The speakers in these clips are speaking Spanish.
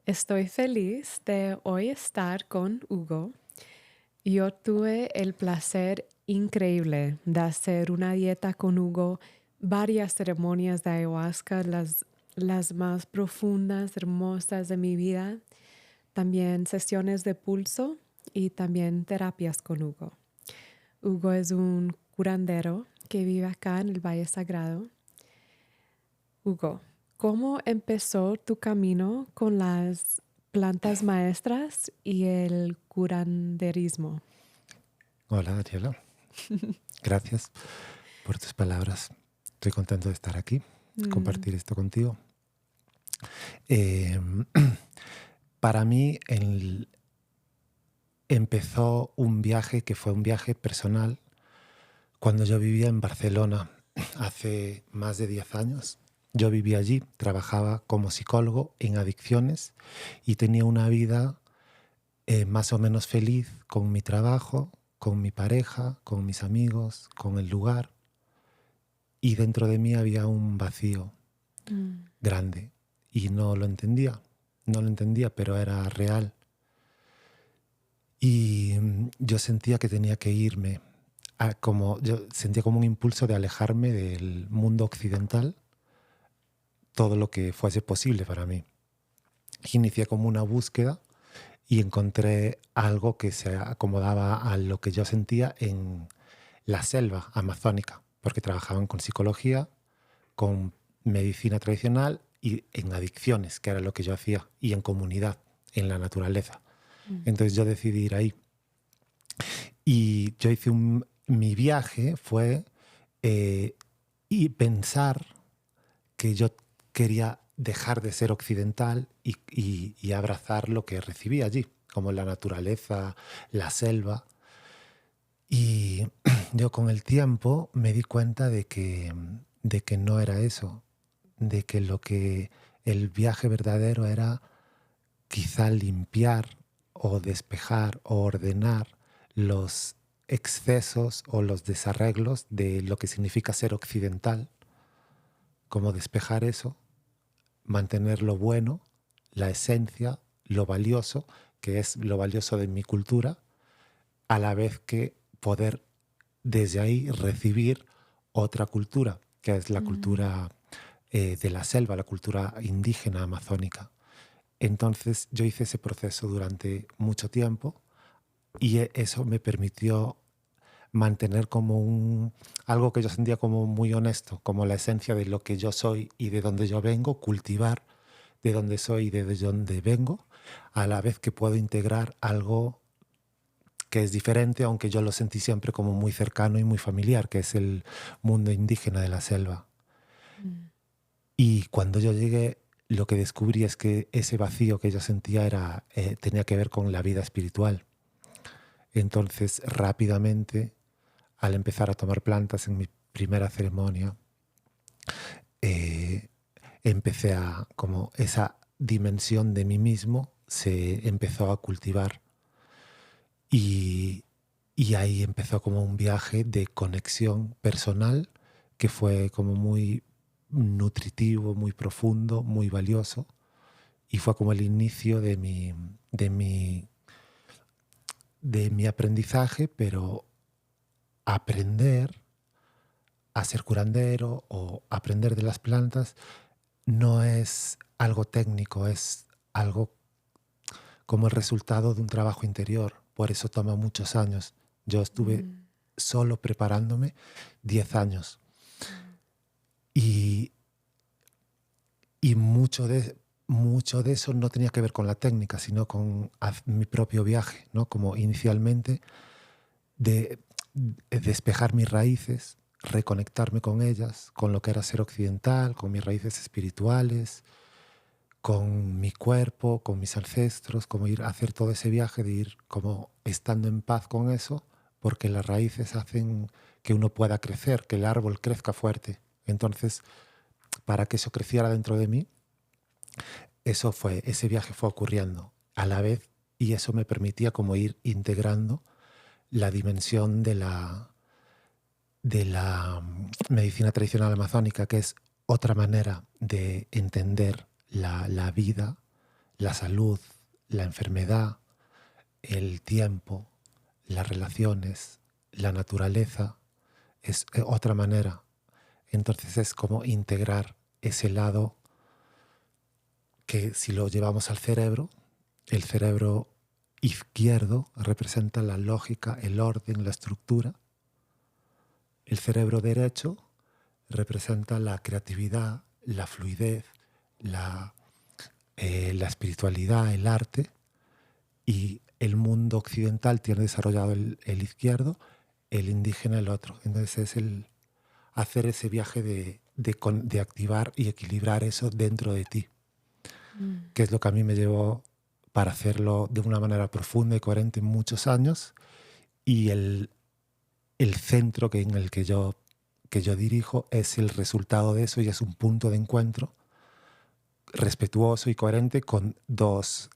Estoy feliz de hoy estar con Hugo. Yo tuve el placer increíble de hacer una dieta con Hugo, varias ceremonias de ayahuasca, las más profundas, hermosas de mi vida, también sesiones de pulso y también terapias con Hugo. Hugo es un curandero que vive acá en el Valle Sagrado. Hugo, ¿cómo empezó tu camino con las plantas maestras y el curanderismo? Hola, Daniela. Gracias por tus palabras. Estoy contento de estar aquí, Mm, compartir esto contigo. Eh, para mí empezó un viaje que fue un viaje personal cuando yo vivía en Barcelona hace más de 10 años. Yo vivía allí, trabajaba como psicólogo en adicciones y tenía una vida más o menos feliz con mi trabajo, con mi pareja, con mis amigos, con el lugar. Y dentro de mí había un vacío mm, grande y no lo entendía. No lo entendía, pero era real. Y yo sentía que tenía que irme. Yo sentía como un impulso de alejarme del mundo occidental, todo lo que fuese posible para mí. Inicié como una búsqueda y encontré algo que se acomodaba a lo que yo sentía en la selva amazónica, porque trabajaban con psicología, con medicina tradicional y en adicciones, que era lo que yo hacía, y en comunidad, en la naturaleza. mm, Entonces yo decidí ir ahí. Y yo mi viaje fue eh, y pensar que yo quería dejar de ser occidental y abrazar lo que recibí allí, como la naturaleza, la selva. Y yo con el tiempo me di cuenta de que no era eso, de que lo que el viaje verdadero era quizá limpiar o despejar o ordenar los excesos o los desarreglos de lo que significa ser occidental, como despejar eso, mantener lo bueno, la esencia, lo valioso, que es lo valioso de mi cultura, a la vez que poder desde ahí recibir otra cultura, que es la mm, cultura de la selva, la cultura indígena amazónica. Entonces yo hice ese proceso durante mucho tiempo y eso me permitió mantener como algo que yo sentía como muy honesto, como la esencia de lo que yo soy y de donde yo vengo, cultivar de dónde soy y de dónde vengo, a la vez que puedo integrar algo que es diferente, aunque yo lo sentí siempre como muy cercano y muy familiar, que es el mundo indígena de la selva. mm, Y cuando yo llegué, lo que descubrí es que ese vacío que yo sentía tenía que ver con la vida espiritual. Entonces, rápidamente, al empezar a tomar plantas en mi primera ceremonia, eh, empecé a, como esa dimensión de mí mismo se empezó a cultivar y, y ahí empezó como un viaje de conexión personal que fue como muy nutritivo, muy profundo, muy valioso y fue como el inicio de mi, de mi aprendizaje, pero aprender a ser curandero o aprender de las plantas no es algo técnico, es algo como el resultado de un trabajo interior. Por eso toma muchos años. Yo estuve mm, solo preparándome 10 años mm, y, y mucho de eso no tenía que ver con la técnica, sino con mi propio viaje, ¿no? Como inicialmente de despejar mis raíces, reconectarme con ellas, con lo que era ser occidental, con mis raíces espirituales, con mi cuerpo, con mis ancestros, como ir a hacer todo ese viaje de ir como estando en paz con eso, porque las raíces hacen que uno pueda crecer, que el árbol crezca fuerte. Entonces, para que eso creciera dentro de mí, ese viaje fue ocurriendo a la vez y eso me permitía como ir integrando la dimensión de la medicina tradicional amazónica, que es otra manera de entender la vida, la salud, la enfermedad, el tiempo, las relaciones, la naturaleza, es otra manera. Entonces es como integrar ese lado que si lo llevamos al cerebro, el cerebro izquierdo representa la lógica, el orden, la estructura. El cerebro derecho representa la creatividad, la fluidez, la espiritualidad, el arte. Y el mundo occidental tiene desarrollado el izquierdo, el indígena el otro. Entonces es el hacer ese viaje de activar y equilibrar eso dentro de ti, Mm. que es lo que a mí me llevó para hacerlo de una manera profunda y coherente muchos años. Y el centro en el que yo dirijo es el resultado de eso y es un punto de encuentro respetuoso y coherente con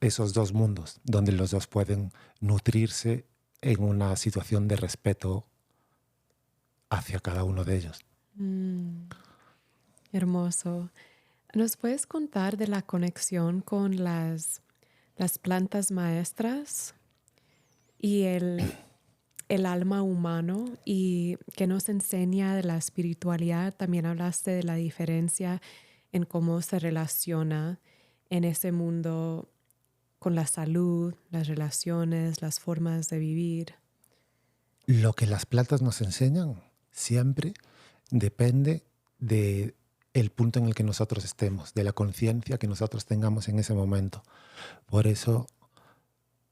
esos dos mundos, donde los dos pueden nutrirse en una situación de respeto hacia cada uno de ellos. Mm. Hermoso. ¿Nos puedes contar de la conexión con las plantas maestras y el alma humano y que nos enseña de la espiritualidad? También hablaste de la diferencia en cómo se relaciona en ese mundo con la salud, las relaciones, las formas de vivir. Lo que las plantas nos enseñan siempre depende de el punto en el que nosotros estemos, de la conciencia que nosotros tengamos en ese momento. Por eso,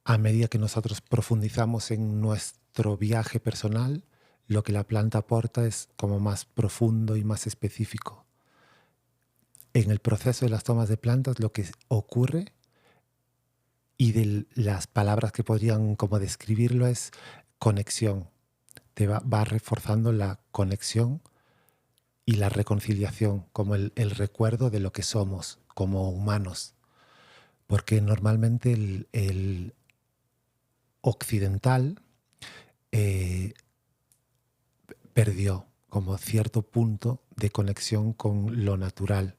a medida que nosotros profundizamos en nuestro viaje personal, lo que la planta aporta es como más profundo y más específico. En el proceso de las tomas de plantas lo que ocurre y de las palabras que podrían como describirlo es conexión. Va reforzando la conexión y la reconciliación, como el recuerdo de lo que somos como humanos. Porque normalmente el occidental perdió como cierto punto de conexión con lo natural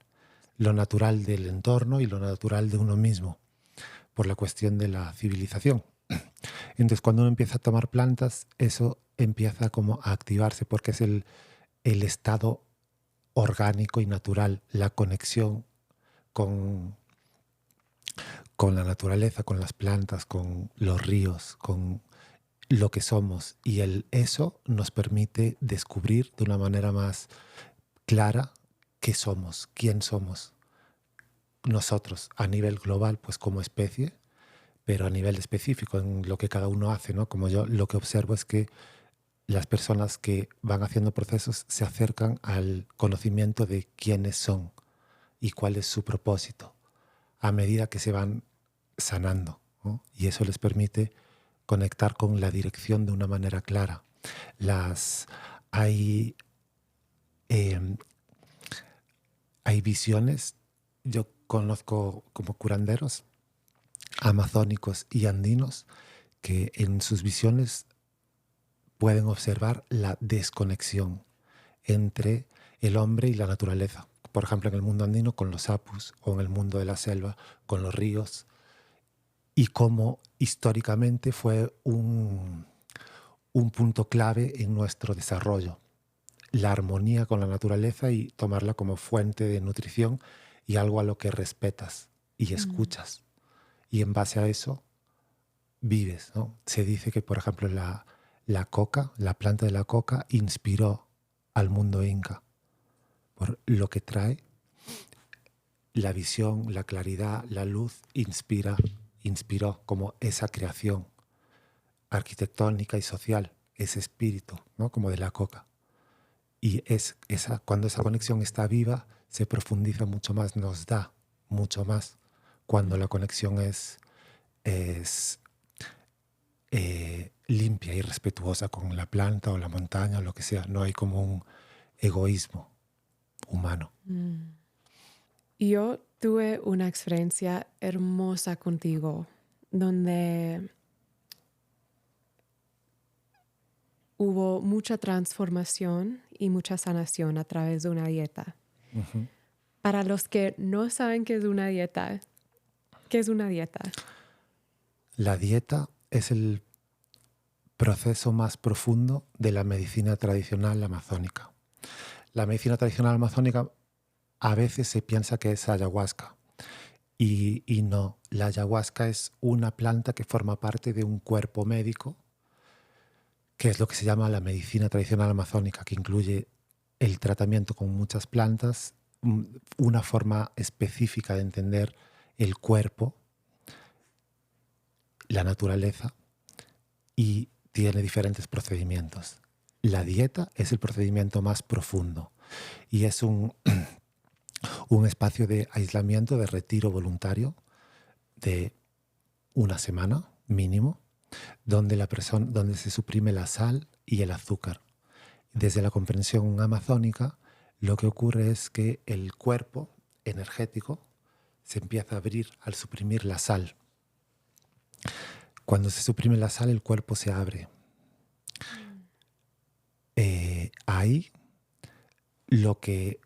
del entorno y lo natural de uno mismo, por la cuestión de la civilización. Entonces, cuando uno empieza a tomar plantas, eso empieza como a activarse porque es el estado orgánico y natural, la conexión con, con la naturaleza, con las plantas, con los ríos, con lo que somos. Y eso nos permite descubrir de una manera más clara qué somos, quién somos nosotros a nivel global, pues como especie, pero a nivel específico en lo que cada uno hace, ¿no? Como yo lo que observo es que las personas que van haciendo procesos se acercan al conocimiento de quiénes son y cuál es su propósito a medida que se van sanando, ¿no? Y eso les permite conectar con la dirección de una manera clara. Las, hay, eh, hay visiones, yo conozco como curanderos amazónicos y andinos que en sus visiones pueden observar la desconexión entre el hombre y la naturaleza. Por ejemplo, en el mundo andino con los apus o en el mundo de la selva con los ríos y cómo históricamente fue un punto clave en nuestro desarrollo. La armonía con la naturaleza y tomarla como fuente de nutrición y algo a lo que respetas y Mm. escuchas. Y en base a eso vives, ¿no? Se dice que, por ejemplo, la coca, la planta de la coca, inspiró al mundo inca por lo que trae, la visión, la claridad, la luz, inspiró como esa creación arquitectónica y social, ese espíritu, ¿no? Como de la coca. Y cuando esa conexión está viva, se profundiza mucho más, nos da mucho más. Cuando la conexión es limpia y respetuosa con la planta o la montaña o lo que sea, no hay como un egoísmo humano. Mm. Yo tuve una experiencia hermosa contigo, donde hubo mucha transformación y mucha sanación a través de una dieta. Ujú. Para los que no saben qué es una dieta, ¿Qué es una dieta? La dieta es el proceso más profundo de la medicina tradicional amazónica. La medicina tradicional amazónica a veces se piensa que es ayahuasca y no. La ayahuasca es una planta que forma parte de un cuerpo médico, que es lo que se llama la medicina tradicional amazónica, que incluye el tratamiento con muchas plantas, una forma específica de entender el cuerpo, la naturaleza, y tiene diferentes procedimientos. La dieta es el procedimiento más profundo y es un espacio de aislamiento, de retiro voluntario de una semana mínimo, donde se suprime la sal y el azúcar. Desde la comprensión amazónica, lo que ocurre es que el cuerpo energético se empieza a abrir al suprimir la sal. Cuando se suprime la sal, el cuerpo se abre. Ahí lo que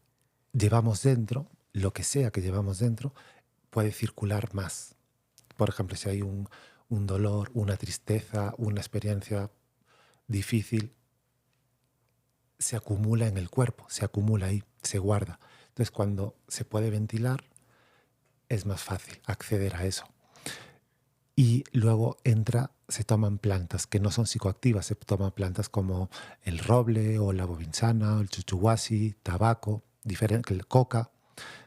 llevamos dentro, lo que sea que llevamos dentro, puede circular más. Por ejemplo, si hay un dolor, una tristeza, una experiencia difícil, se acumula en el cuerpo, se acumula ahí, se guarda. Entonces, cuando se puede ventilar, es más fácil acceder a eso. Y luego se toman plantas que no son psicoactivas, se toman plantas como el roble o la bobinsana, el chuchuhuasi, tabaco, el coca,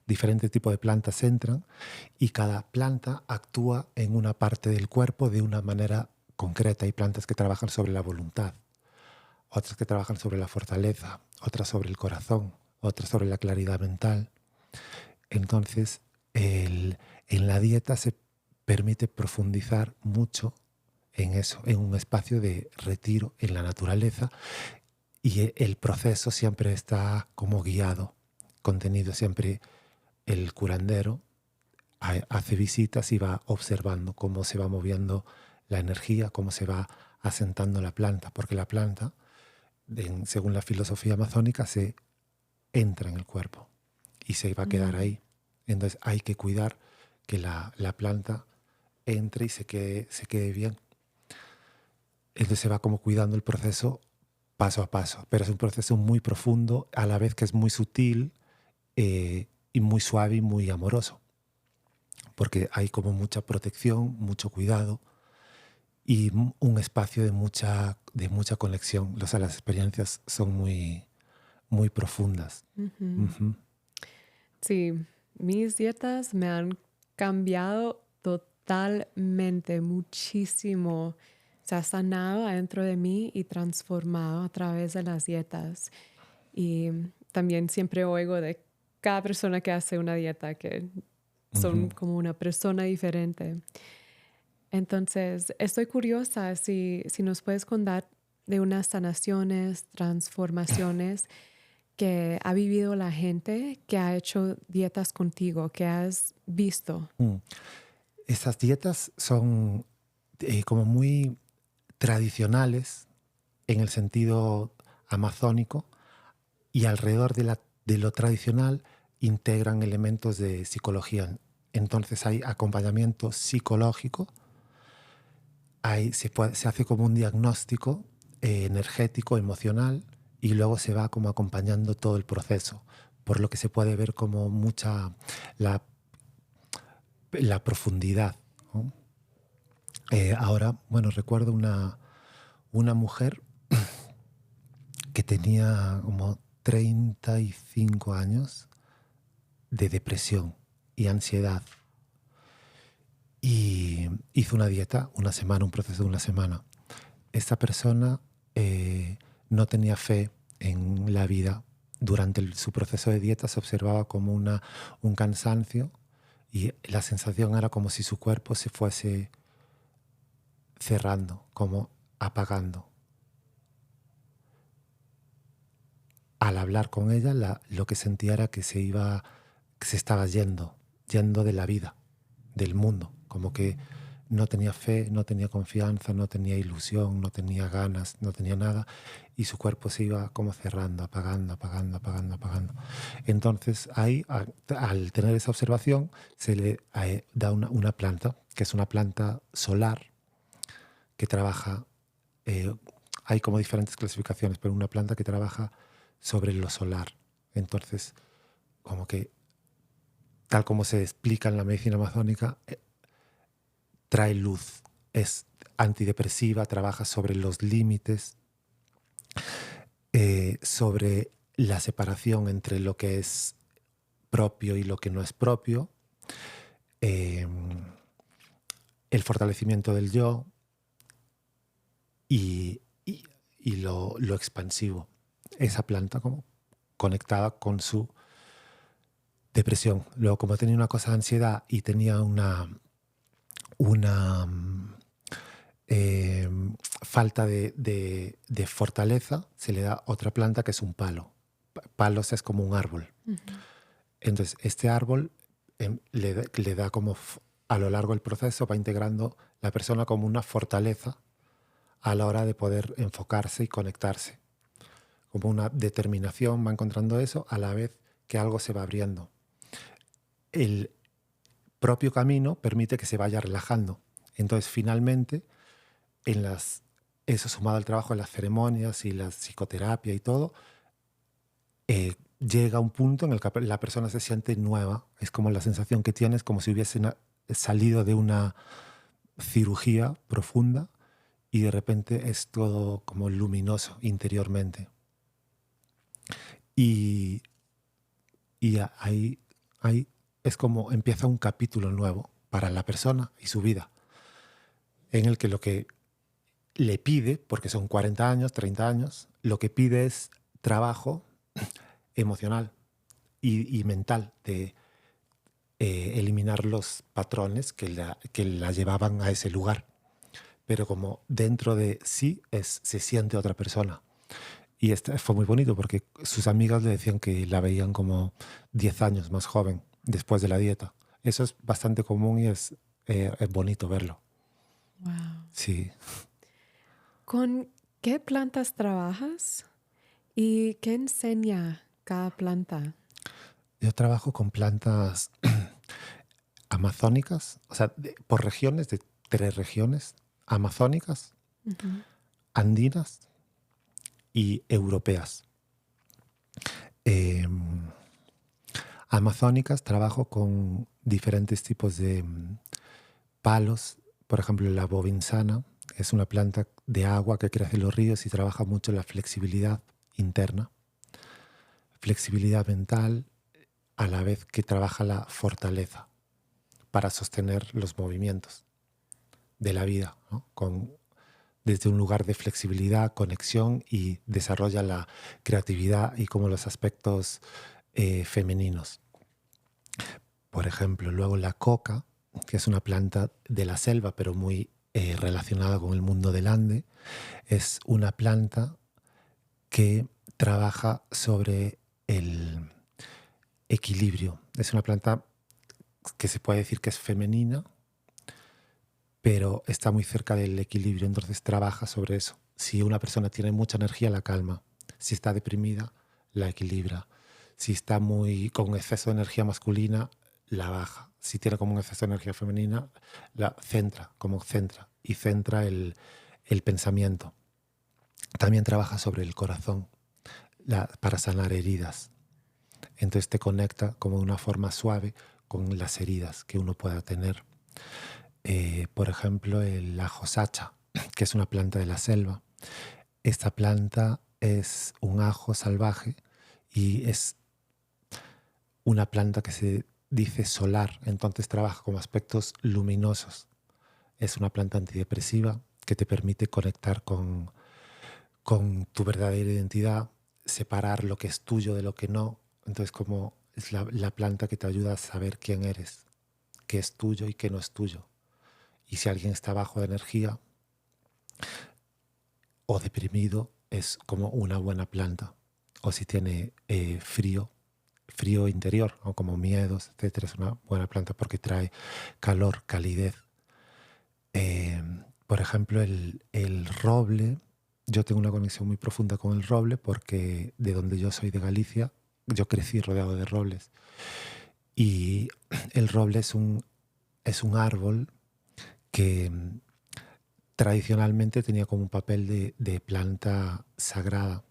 diferentes tipos de plantas entran y cada planta actúa en una parte del cuerpo de una manera concreta. Hay plantas que trabajan sobre la voluntad, otras que trabajan sobre la fortaleza, otras sobre el corazón, otras sobre la claridad mental. Entonces, en la dieta se permite profundizar mucho en eso, en un espacio de retiro en la naturaleza, y el proceso siempre está como guiado, contenido siempre. El curandero hace visitas y va observando cómo se va moviendo la energía, cómo se va asentando la planta, porque la planta, según la filosofía amazónica, se entra en el cuerpo y se va a quedar ahí. Entonces hay que cuidar que la planta entre y se quede bien. Entonces se va como cuidando el proceso paso a paso, pero es un proceso muy profundo, a la vez que es muy sutil y muy suave y muy amoroso, porque hay como mucha protección, mucho cuidado y un espacio de mucha conexión. O sea, las experiencias son muy, muy profundas. Uh-huh. Sí, mis dietas me han cambiado totalmente, muchísimo. Se ha sanado adentro de mí y transformado a través de las dietas. Y también siempre oigo de cada persona que hace una dieta que son como una persona diferente. Entonces, estoy curiosa si nos puedes contar de unas sanaciones, transformaciones que ha vivido la gente que ha hecho dietas contigo, que has visto. Estas dietas son como muy tradicionales en el sentido amazónico, y alrededor de lo tradicional integran elementos de psicología. Entonces hay acompañamiento psicológico, se hace como un diagnóstico energético, emocional, y luego se va como acompañando todo el proceso, por lo que se puede ver como mucha la profundidad, ¿no? Ahora, bueno, recuerdo una mujer que tenía como 35 años de depresión y ansiedad. Y hizo una dieta, un proceso de una semana. Esta persona no tenía fe en la vida. Durante su proceso de dieta se observaba como un cansancio, y la sensación era como si su cuerpo se fuese cerrando, como apagando. Al hablar con ella, lo que sentía era que se estaba yendo de la vida, del mundo, como que no tenía fe, no tenía confianza, no tenía ilusión, no tenía ganas, no tenía nada, y su cuerpo se iba como cerrando, apagando, apagando, apagando, apagando. Entonces ahí, al tener esa observación, se le da una planta, que es una planta solar, que trabaja, eh, hay como diferentes clasificaciones, pero una planta que trabaja sobre lo solar. Entonces, como que, tal como se explica en la medicina amazónica, trae luz, es antidepresiva, trabaja sobre los límites, sobre la separación entre lo que es propio y lo que no es propio, eh, el fortalecimiento del yo y lo expansivo. Esa planta como conectada con su depresión. Luego, como tenía una cosa de ansiedad y tenía una eh, falta de fortaleza, se le da otra planta que es un palo. Palos es como un árbol. Ujú. Entonces, este árbol le da como a lo largo del proceso, va integrando la persona como una fortaleza a la hora de poder enfocarse y conectarse. Como una determinación, va encontrando eso a la vez que algo se va abriendo. El propio camino permite que se vaya relajando. Entonces, finalmente, eso sumado al trabajo en las ceremonias y la psicoterapia y todo, llega a un punto en el que la persona se siente nueva. Es como la sensación que tienes como si hubiese salido de una cirugía profunda y de repente es todo como luminoso interiormente. Y, ahí es como empieza un capítulo nuevo para la persona y su vida, en el que lo que le pide, porque son 40 años, 30 años, lo que pide es trabajo emocional y mental de eliminar los patrones que la llevaban a ese lugar. Pero como dentro de sí se siente otra persona. Y fue muy bonito porque sus amigas le decían que la veían como 10 años más joven después de la dieta. Eso es bastante común y es bonito verlo. Wow. Sí. ¿Con qué plantas trabajas y qué enseña cada planta? Yo trabajo con plantas amazónicas, o sea, por regiones, de 3 regiones, amazónicas, Ujú. andinas y europeas. Eh, amazónicas trabajo con diferentes tipos de palos, por ejemplo la bovinsana, es una planta de agua que crece en los ríos y trabaja mucho la flexibilidad interna, flexibilidad mental, a la vez que trabaja la fortaleza para sostener los movimientos de la vida, ¿no? Desde un lugar de flexibilidad, conexión y desarrolla la creatividad y como los aspectos femeninos. Por ejemplo, luego la coca, que es una planta de la selva, pero muy relacionada con el mundo del Ande, es una planta que trabaja sobre el equilibrio. Es una planta que se puede decir que es femenina, pero está muy cerca del equilibrio, entonces trabaja sobre eso. Si una persona tiene mucha energía, la calma. Si está deprimida, la equilibra. Si está con exceso de energía masculina, la baja. Si tiene como un exceso de energía femenina, la centra, y centra el pensamiento. También trabaja sobre el corazón para sanar heridas. Entonces te conecta como de una forma suave con las heridas que uno pueda tener. Por ejemplo, la josacha, que es una planta de la selva. Esta planta es un ajo salvaje y es una planta que se dice solar, entonces trabaja con aspectos luminosos. Es una planta antidepresiva que te permite conectar con tu verdadera identidad, separar lo que es tuyo de lo que no. Entonces, como es la planta que te ayuda a saber quién eres, qué es tuyo y qué no es tuyo. Y si alguien está bajo de energía o deprimido, es como una buena planta. O si tiene frío interior, o como miedos, etcétera, es una buena planta porque trae calor, calidez. Por ejemplo, el roble, yo tengo una conexión muy profunda con el roble porque de donde yo soy, de Galicia, yo crecí rodeado de robles. Y el roble es un árbol que tradicionalmente tenía como un papel de planta sagrada,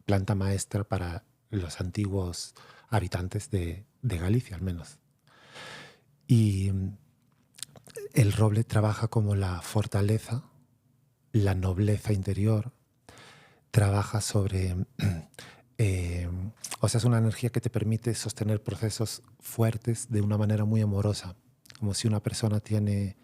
planta maestra para los antiguos habitantes de Galicia, al menos. Y el roble trabaja como la fortaleza, la nobleza interior, trabaja sobre... eh, o sea, es una energía que te permite sostener procesos fuertes de una manera muy amorosa, como si una persona tiene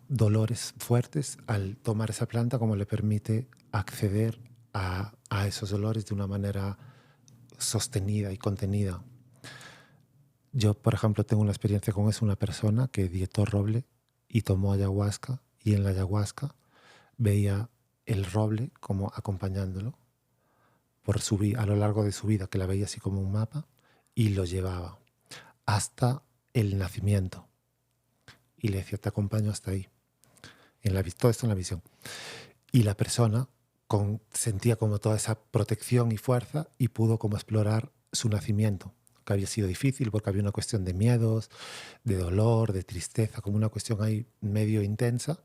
dolores fuertes, al tomar esa planta como le permite acceder a esos dolores de una manera sostenida y contenida. Yo, por ejemplo, tengo una experiencia con eso, una persona que dietó roble y tomó ayahuasca, y en la ayahuasca veía el roble como acompañándolo a lo largo de su vida, que la veía así como un mapa, y lo llevaba hasta el nacimiento. Y le decía, te acompaño hasta ahí. Todo esto en la visión. Y la persona sentía como toda esa protección y fuerza y pudo como explorar su nacimiento, que había sido difícil porque había una cuestión de miedos, de dolor, de tristeza, como una cuestión ahí medio intensa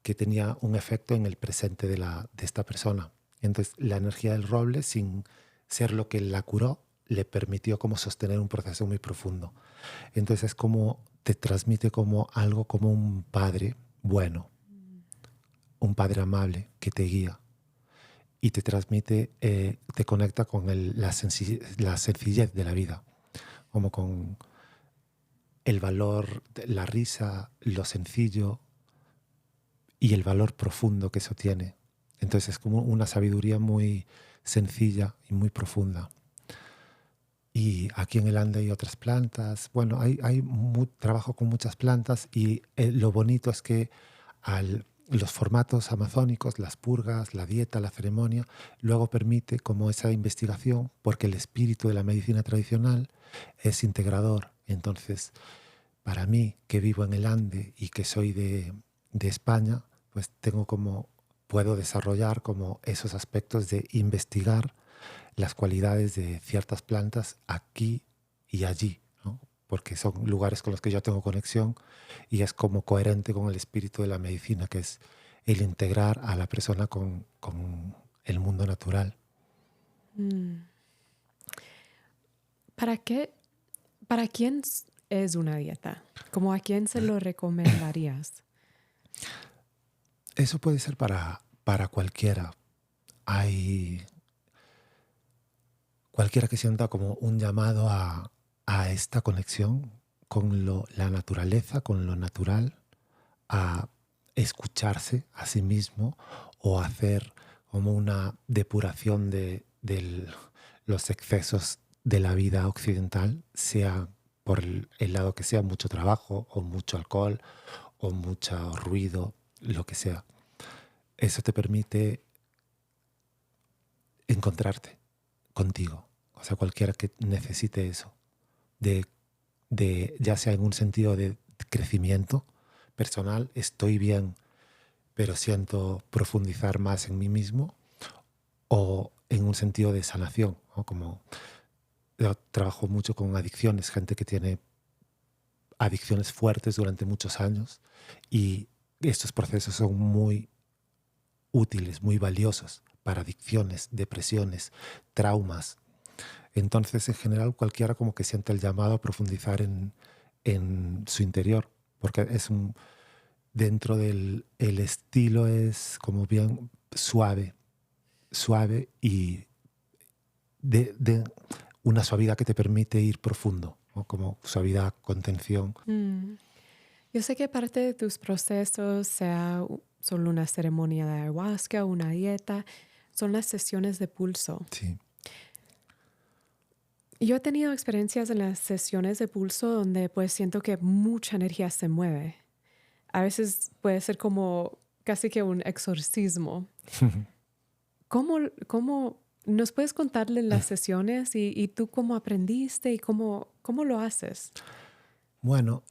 que tenía un efecto en el presente de esta persona. Entonces la energía del roble, sin ser lo que la curó, le permitió como sostener un proceso muy profundo. Entonces es como te transmite como algo como un padre bueno, un padre amable que te guía y te transmite, te conecta con la sencillez de la vida, como con el valor, la risa, lo sencillo y el valor profundo que eso tiene. Entonces es como una sabiduría muy sencilla y muy profunda. Y aquí en el Ande hay otras plantas. Bueno, trabajo con muchas plantas y lo bonito es que los formatos amazónicos, las purgas, la dieta, la ceremonia, luego permite como esa investigación porque el espíritu de la medicina tradicional es integrador. Entonces, para mí, que vivo en el Ande y que soy de España, pues puedo desarrollar como esos aspectos de investigar las cualidades de ciertas plantas aquí y allí, ¿no? Porque son lugares con los que yo tengo conexión y es como coherente con el espíritu de la medicina, que es el integrar a la persona con el mundo natural. Mm. ¿Para qué, para quién es una dieta? ¿Cómo a quién se lo recomendarías? Eso puede ser para cualquiera. Hay cualquiera que sienta como un llamado a esta conexión con la naturaleza, con lo natural, a escucharse a sí mismo o hacer como una depuración de los excesos de la vida occidental, sea por el lado que sea, mucho trabajo o mucho alcohol o mucho ruido, lo que sea. Eso te permite encontrarte contigo. O sea, cualquiera que necesite eso, ya sea en un sentido de crecimiento personal, estoy bien, pero siento profundizar más en mí mismo, o en un sentido de sanación, ¿no? Como yo trabajo mucho con adicciones, gente que tiene adicciones fuertes durante muchos años y estos procesos son muy útiles, muy valiosos para adicciones, depresiones, traumas. Entonces, en general, cualquiera como que siente el llamado a profundizar en su interior, porque dentro del el estilo es como bien suave y de una suavidad que te permite ir profundo, ¿no? Como suavidad, contención. Mm. Yo sé que parte de tus procesos, sea solo una ceremonia de ayahuasca, una dieta, son las sesiones de pulso. Sí. Yo he tenido experiencias en las sesiones de pulso donde pues siento que mucha energía se mueve. A veces puede ser como casi que un exorcismo. ¿Cómo nos puedes contarle las sesiones y tú cómo aprendiste y cómo lo haces? Bueno,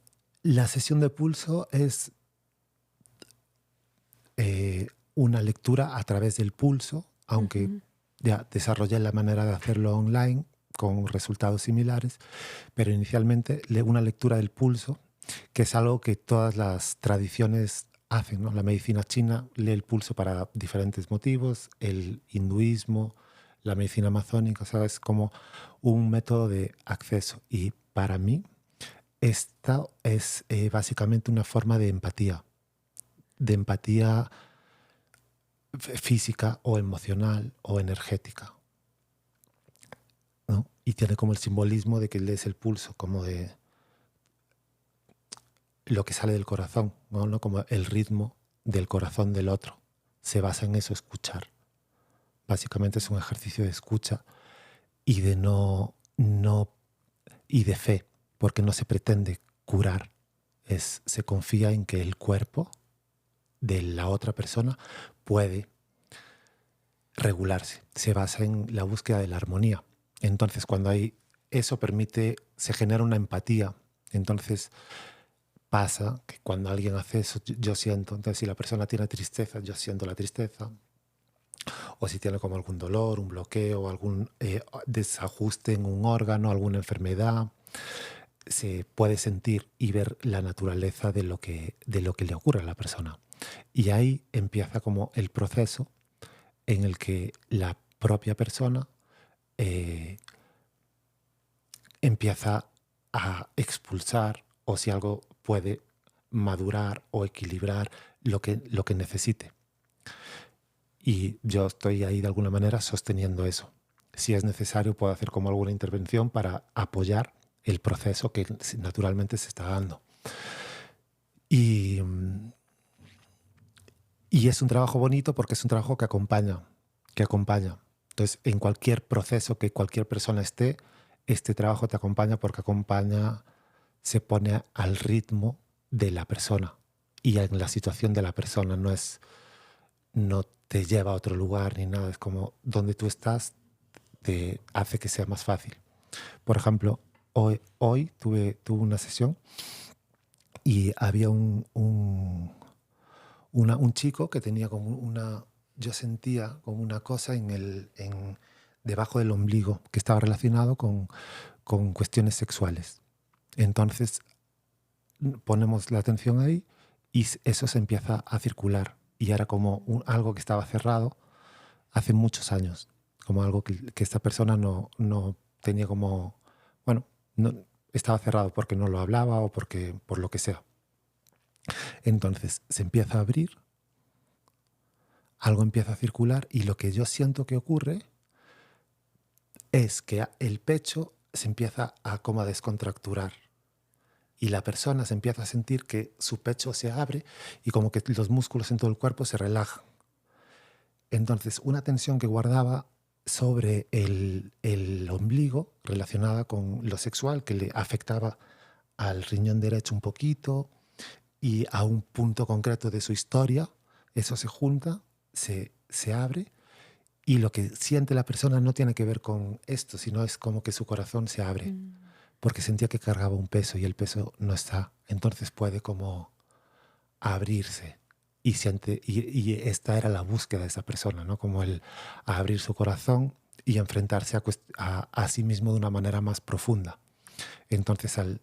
La sesión de pulso es una lectura a través del pulso, aunque ya desarrollé la manera de hacerlo online con resultados similares, pero inicialmente una lectura del pulso, que es algo que todas las tradiciones hacen, ¿no? La medicina china lee el pulso para diferentes motivos, el hinduismo, la medicina amazónica, ¿sabes? Como un método de acceso. Y para mí, esta es básicamente una forma de empatía física o emocional o energética, ¿no? Y tiene como el simbolismo de que lees el pulso, como de lo que sale del corazón, ¿no? ¿No? Como el ritmo del corazón del otro. Se basa en eso, escuchar. Básicamente es un ejercicio de escucha y de y de fe, porque no se pretende curar. Se confía en que el cuerpo de la otra persona puede regularse. Se basa en la búsqueda de la armonía. Entonces, cuando hay eso se genera una empatía. Entonces, pasa que cuando alguien hace eso, yo siento. Entonces, si la persona tiene tristeza, yo siento la tristeza. O si tiene como algún dolor, un bloqueo, algún desajuste en un órgano, alguna enfermedad, se puede sentir y ver la naturaleza de lo que le ocurre a la persona. Y ahí empieza como el proceso en el que la propia persona empieza a expulsar, o si algo puede madurar o equilibrar lo que necesite. Y yo estoy ahí de alguna manera sosteniendo eso. Si es necesario, puedo hacer como alguna intervención para apoyar el proceso que naturalmente se está dando. Y es un trabajo bonito porque es un trabajo que acompaña. Entonces, en cualquier proceso que cualquier persona esté, este trabajo te acompaña porque se pone al ritmo de la persona y en la situación de la persona. No te lleva a otro lugar ni nada. Es como donde tú estás te hace que sea más fácil. Por ejemplo, hoy tuve una sesión y había un chico que tenía como yo sentía como una cosa debajo del ombligo que estaba relacionado con cuestiones sexuales. Entonces ponemos la atención ahí y eso se empieza a circular. Y era como algo que estaba cerrado hace muchos años, como algo que esta persona no tenía como, bueno, no, estaba cerrado porque no lo hablaba o por lo que sea. Entonces se empieza a abrir, algo empieza a circular y lo que yo siento que ocurre es que el pecho se empieza como a descontracturar y la persona se empieza a sentir que su pecho se abre y como que los músculos en todo el cuerpo se relajan. Entonces, una tensión que guardaba sobre el ombligo relacionada con lo sexual, que le afectaba al riñón derecho un poquito y a un punto concreto de su historia, eso se junta, se abre y lo que siente la persona no tiene que ver con esto, sino es como que su corazón se abre, porque sentía que cargaba un peso y el peso no está. Entonces puede como abrirse. Y esta era la búsqueda de esa persona, ¿no? Como el abrir su corazón y enfrentarse a sí mismo de una manera más profunda. Entonces, al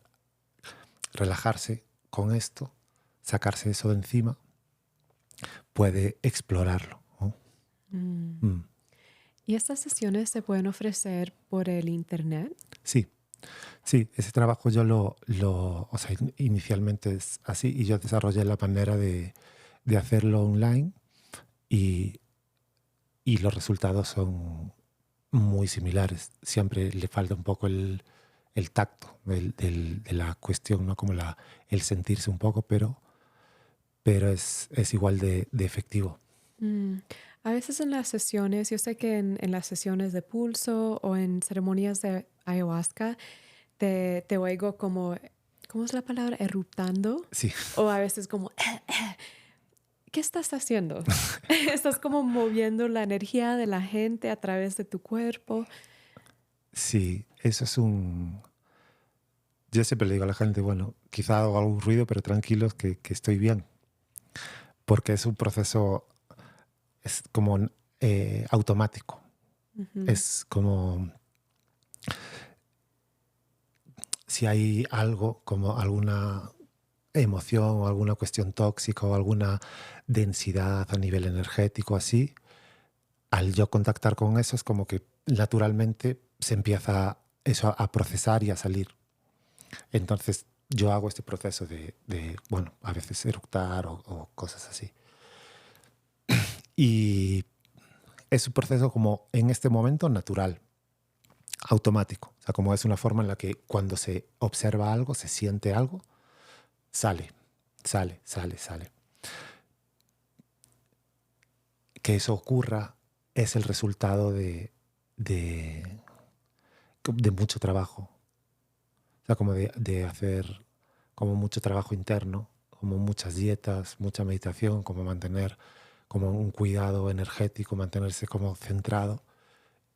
relajarse con esto, sacarse eso de encima, puede explorarlo, ¿no? ¿Y estas sesiones se pueden ofrecer por el internet? Sí, ese trabajo yo o sea, inicialmente es así y yo desarrollé la manera de hacerlo online y los resultados son muy similares. Siempre le falta un poco el tacto de la cuestión, ¿no? Como el sentirse un poco, pero es igual de efectivo. A veces en las sesiones, yo sé que en las sesiones de pulso o en ceremonias de ayahuasca, te oigo como, ¿cómo es la palabra? Eruptando. Sí. O a veces como, ¿qué estás haciendo? Estás como moviendo la energía de la gente a través de tu cuerpo. Sí, eso es yo siempre le digo a la gente, bueno, quizá hago algún ruido, pero tranquilos que estoy bien. Porque es un proceso, es como automático. Ujú. Es como si hay algo, como alguna emoción o alguna cuestión tóxica o alguna densidad a nivel energético así, al yo contactar con eso es como que naturalmente se empieza eso a procesar y a salir. Entonces yo hago este proceso bueno, a veces eructar o cosas así. Y es un proceso como en este momento natural, automático. O sea, como es una forma en la que cuando se observa algo, se siente algo, sale, sale, sale, sale. Que eso ocurra es el resultado de, de mucho trabajo. O sea, como de hacer como mucho trabajo interno, como muchas dietas, mucha meditación, como mantener como un cuidado energético, mantenerse como centrado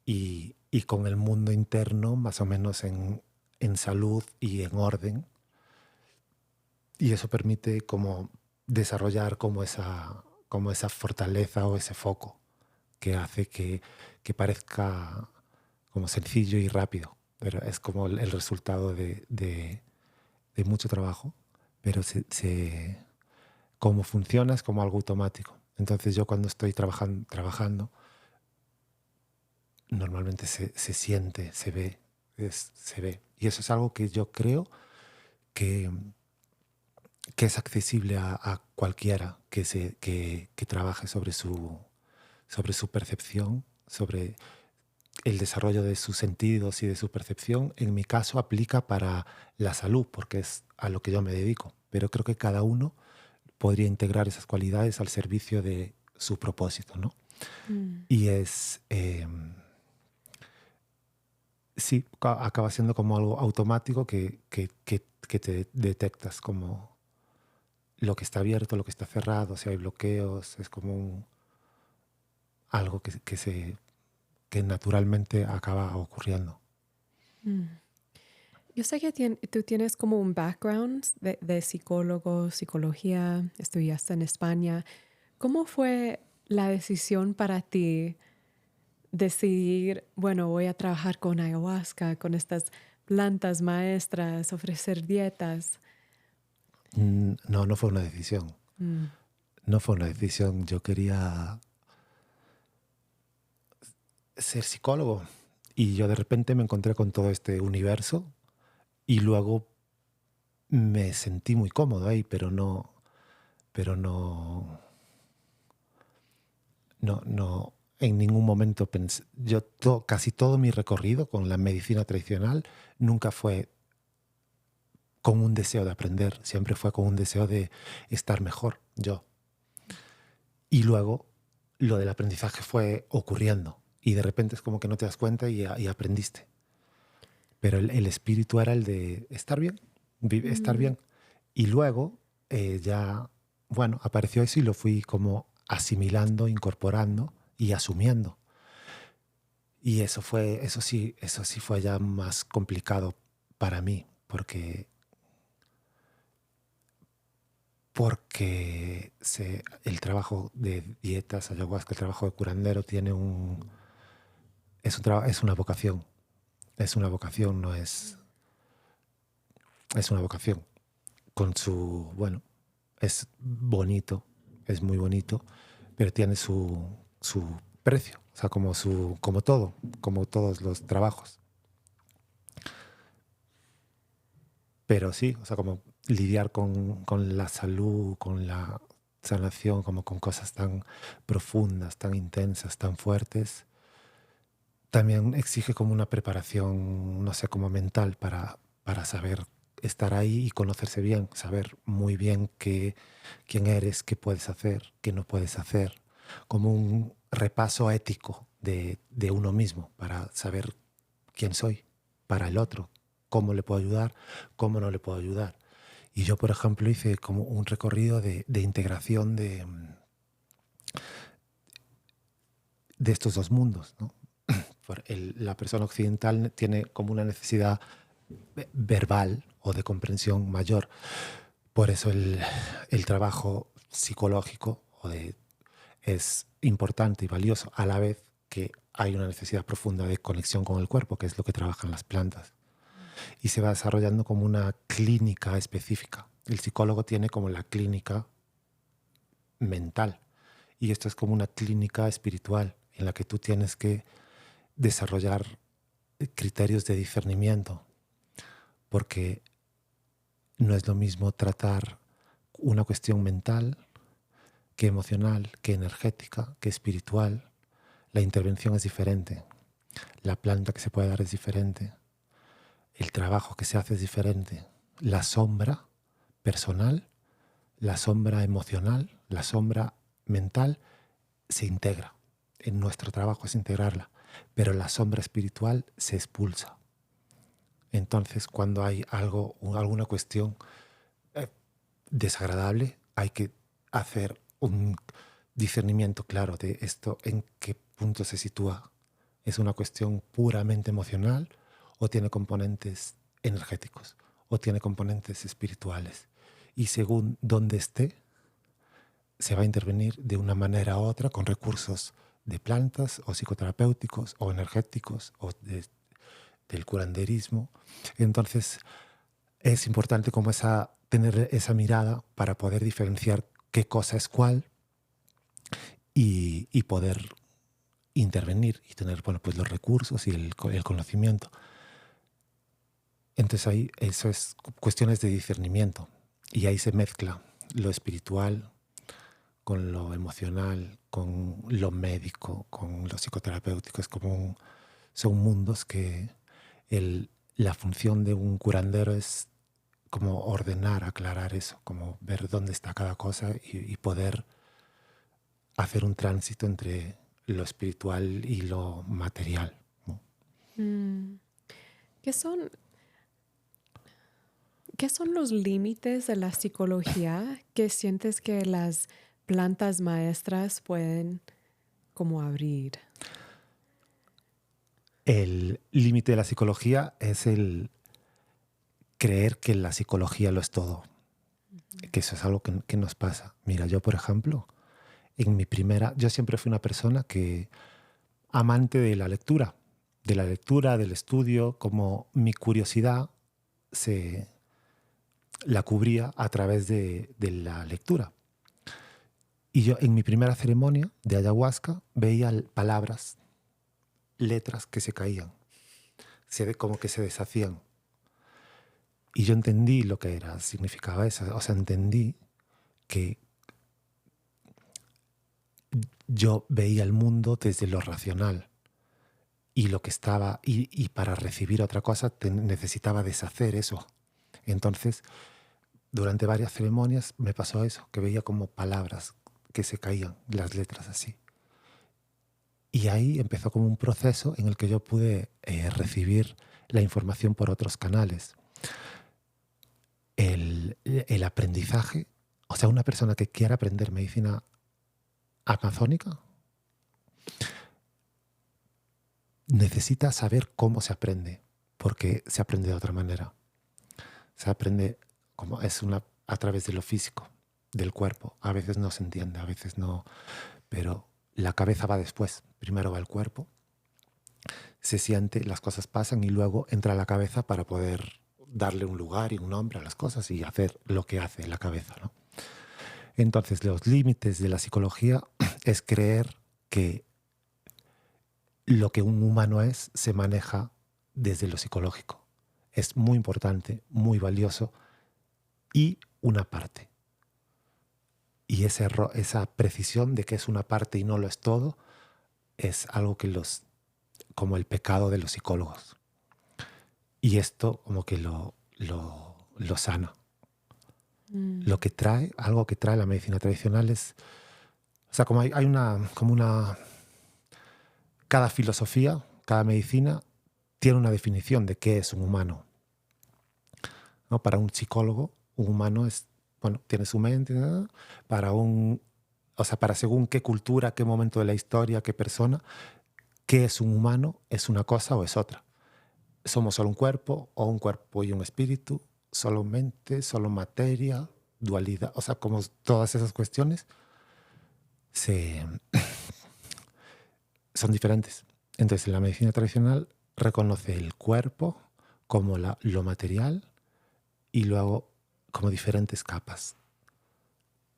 y con el mundo interno más o menos en salud y en orden. Y eso permite como desarrollar como esa fortaleza o ese foco que hace que parezca como sencillo y rápido, pero es como el resultado de mucho trabajo, pero como funciona es como algo automático. Entonces yo cuando estoy trabajando normalmente se siente, se ve, se ve. Y eso es algo que yo creo que, que es accesible a cualquiera que trabaje sobre su percepción, sobre el desarrollo de sus sentidos y de su percepción. En mi caso aplica para la salud, porque es a lo que yo me dedico. Pero creo que cada uno podría integrar esas cualidades al servicio de su propósito, ¿no? Mm. Y es, sí, acaba siendo como algo automático que te detectas como lo que está abierto, lo que está cerrado, si hay bloqueos, es como algo que naturalmente acaba ocurriendo. Mm. Yo sé que tú tienes como un background de psicólogo, psicología, estudiaste en España. ¿Cómo fue la decisión para ti decidir, bueno, voy a trabajar con ayahuasca, con estas plantas maestras, ofrecer dietas? No, no fue una decisión. Mm. No fue una decisión. Yo quería ser psicólogo y yo de repente me encontré con todo este universo y luego me sentí muy cómodo ahí, pero no, en ningún momento pensé. Yo casi todo mi recorrido con la medicina tradicional nunca fue con un deseo de aprender, siempre fue con un deseo de estar mejor yo. Y luego lo del aprendizaje fue ocurriendo y de repente es como que no te das cuenta y aprendiste. Pero el espíritu era el de estar bien, estar Mm. bien. Y luego ya, bueno, apareció eso y lo fui como asimilando, incorporando y asumiendo. Y eso sí fue ya más complicado para mí, porque el trabajo de dietas, ayahuasca, el trabajo de curandero tiene es una vocación. Es una vocación, no es, es una vocación. Con su, bueno, es bonito, es muy bonito, pero tiene su precio, o sea, como todo, como todos los trabajos. Pero sí, o sea, como lidiar con la salud, con la sanación, como con cosas tan profundas, tan intensas, tan fuertes, también exige como una preparación, no sé, como mental para saber estar ahí y conocerse bien, saber muy bien quién eres, qué puedes hacer, qué no puedes hacer, como un repaso ético de uno mismo para saber quién soy para el otro, cómo le puedo ayudar, cómo no le puedo ayudar. Y yo, por ejemplo, hice como un recorrido de integración de estos dos mundos, ¿no? La persona occidental tiene como una necesidad verbal o de comprensión mayor. Por eso el trabajo psicológico es importante y valioso, a la vez que hay una necesidad profunda de conexión con el cuerpo, que es lo que trabajan las plantas. Y se va desarrollando como una clínica específica. El psicólogo tiene como la clínica mental y esto es como una clínica espiritual en la que tú tienes que desarrollar criterios de discernimiento, porque no es lo mismo tratar una cuestión mental que emocional, que energética, que espiritual. La intervención es diferente, la planta que se puede dar es diferente, el trabajo que se hace es diferente, la sombra personal, la sombra emocional, la sombra mental se integra. En nuestro trabajo es integrarla, pero la sombra espiritual se expulsa. Entonces, cuando hay alguna cuestión desagradable, hay que hacer un discernimiento claro de esto, en qué punto se sitúa. ¿Es una cuestión puramente emocional o tiene componentes energéticos o tiene componentes espirituales? Y según dónde esté, se va a intervenir de una manera u otra con recursos de plantas o psicoterapéuticos o energéticos o del curanderismo. Entonces es importante como tener esa mirada para poder diferenciar qué cosa es cuál y poder intervenir y tener pues los recursos y el conocimiento. Entonces ahí eso es cuestiones de discernimiento y ahí se mezcla lo espiritual con lo emocional, con lo médico, con lo psicoterapéutico. Es como son mundos que la función de un curandero es como ordenar, aclarar eso, como ver dónde está cada cosa y poder hacer un tránsito entre lo espiritual y lo material, ¿no? ¿Qué son, qué son los límites de la psicología que sientes que las plantas maestras pueden como abrir? El límite de la psicología es el creer que la psicología lo es todo, que eso es algo que nos pasa. Mira, yo por ejemplo, yo siempre fui una persona amante de la lectura, del estudio, como mi curiosidad la cubría a través de la lectura. Y yo en mi primera ceremonia de ayahuasca veía palabras, letras que se caían, como que se deshacían. Y yo entendí lo que significaba eso. O sea, entendí que yo veía el mundo desde lo racional y lo que estaba, y para recibir otra cosa necesitaba deshacer eso. Entonces, durante varias ceremonias me pasó eso, que veía como palabras que se caían, las letras así. Y ahí empezó como un proceso en el que yo pude recibir la información por otros canales. El aprendizaje, o sea, una persona que quiera aprender medicina amazónica necesita saber cómo se aprende, porque se aprende de otra manera. Se aprende como a través de lo físico, del cuerpo. A veces no se entiende, a veces no, pero la cabeza va después. Primero va el cuerpo, se siente, las cosas pasan y luego entra la cabeza para poder darle un lugar y un nombre a las cosas y hacer lo que hace la cabeza, ¿no? Entonces, los límites de la psicología es creer que lo que un humano es se maneja desde lo psicológico. Es muy importante, muy valioso y una parte. Y esa precisión de que es una parte y no lo es todo es algo que como el pecado de los psicólogos. Y esto como que lo sana. Lo que algo que trae la medicina tradicional es, o sea, como hay cada filosofía, cada medicina tiene una definición de qué es un humano, ¿no? Para un psicólogo, un humano es, bueno, tiene su mente, ¿no? Para según qué cultura, qué momento de la historia, qué persona, qué es un humano, es una cosa o es otra. somos solo un cuerpo o un cuerpo y un espíritu, solo mente, solo materia, dualidad, o sea, como todas esas cuestiones se, son diferentes. Entonces, la medicina tradicional reconoce el cuerpo como lo material y luego como diferentes capas,